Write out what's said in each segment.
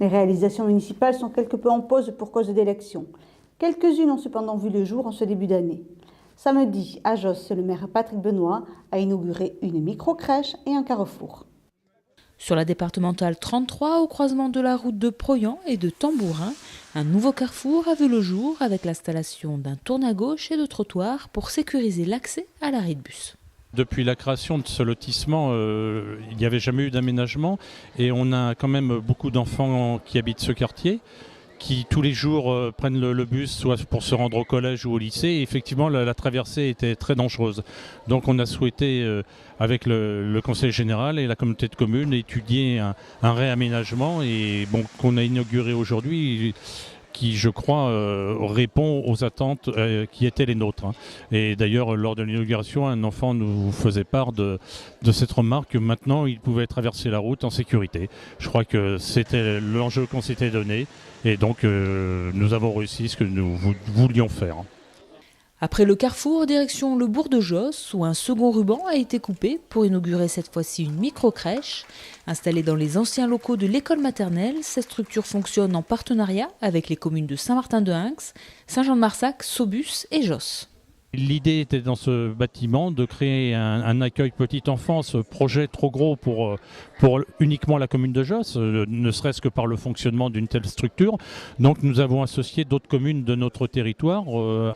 Les réalisations municipales sont quelque peu en pause pour cause d'élections. Quelques-unes ont cependant vu le jour en ce début d'année. Samedi, à Josse, le maire Patrick Benoît a inauguré une micro-crèche et un carrefour. Sur la départementale 33, au croisement de la route de Proyan et de Tambourin, un nouveau carrefour a vu le jour avec l'installation d'un tourne à gauche et de trottoir pour sécuriser l'accès à l'arrêt de bus. Depuis la création de ce lotissement, il n'y avait jamais eu d'aménagement et on a quand même beaucoup d'enfants qui habitent ce quartier, qui tous les jours prennent le bus, soit pour se rendre au collège ou au lycée. Et effectivement, la traversée était très dangereuse. Donc on a souhaité, avec le conseil général et la communauté de communes, étudier un réaménagement et bon, qu'on a inauguré aujourd'hui, qui, je crois, répond aux attentes qui étaient les nôtres. Et d'ailleurs, lors de l'inauguration, un enfant nous faisait part de cette remarque que maintenant, il pouvait traverser la route en sécurité. Je crois que c'était l'enjeu qu'on s'était donné. Et donc, nous avons réussi ce que nous voulions faire. Après le carrefour, direction le bourg de Josse, où un second ruban a été coupé pour inaugurer cette fois-ci une micro-crèche. Installée dans les anciens locaux de l'école maternelle, cette structure fonctionne en partenariat avec les communes de Saint-Martin-de-Hinx, Saint-Jean-de-Marsac, Saubus et Josse. L'idée était dans ce bâtiment de créer un accueil petite enfance, projet trop gros pour uniquement la commune de Josse, ne serait-ce que par le fonctionnement d'une telle structure. Donc nous avons associé d'autres communes de notre territoire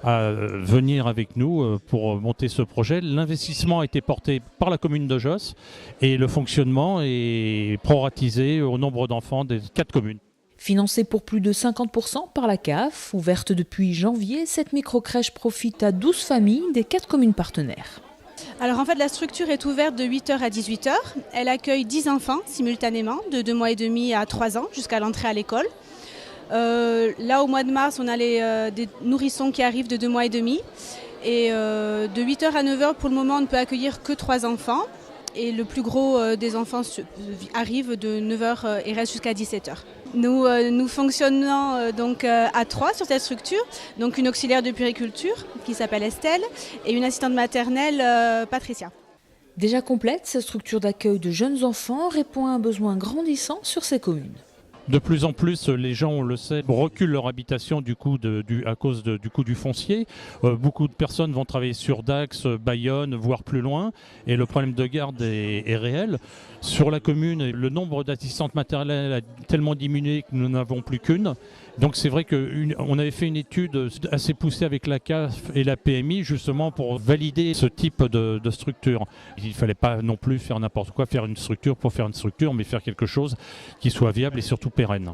à venir avec nous pour monter ce projet. L'investissement a été porté par la commune de Josse et le fonctionnement est proratisé au nombre d'enfants des 4 communes. Financée pour plus de 50% par la CAF, ouverte depuis janvier, cette micro-crèche profite à 12 familles des 4 communes partenaires. Alors en fait la structure est ouverte de 8h à 18h. Elle accueille 10 enfants simultanément, de 2 mois et demi à 3 ans jusqu'à l'entrée à l'école. Là au mois de mars on a des nourrissons qui arrivent de 2 mois et demi. Et de 8h à 9h pour le moment on ne peut accueillir que 3 enfants. Et le plus gros des enfants arrive de 9h et reste jusqu'à 17h. Nous fonctionnons donc à 3 sur cette structure, donc une auxiliaire de puériculture qui s'appelle Estelle et une assistante maternelle Patricia. Déjà complète, cette structure d'accueil de jeunes enfants répond à un besoin grandissant sur ces communes. De plus en plus, les gens, on le sait, reculent leur habitation à cause du coût du foncier. Beaucoup de personnes vont travailler sur Dax, Bayonne, voire plus loin. Et le problème de garde est réel. Sur la commune, le nombre d'assistantes maternelles a tellement diminué que nous n'avons plus qu'une. Donc c'est vrai qu'on avait fait une étude assez poussée avec la CAF et la PMI justement pour valider ce type de structure. Il ne fallait pas non plus faire n'importe quoi, faire une structure pour faire une structure, mais faire quelque chose qui soit viable et surtout pérenne.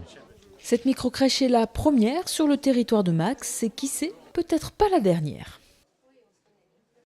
Cette micro-crèche est la première sur le territoire de Max et qui sait, peut-être pas la dernière.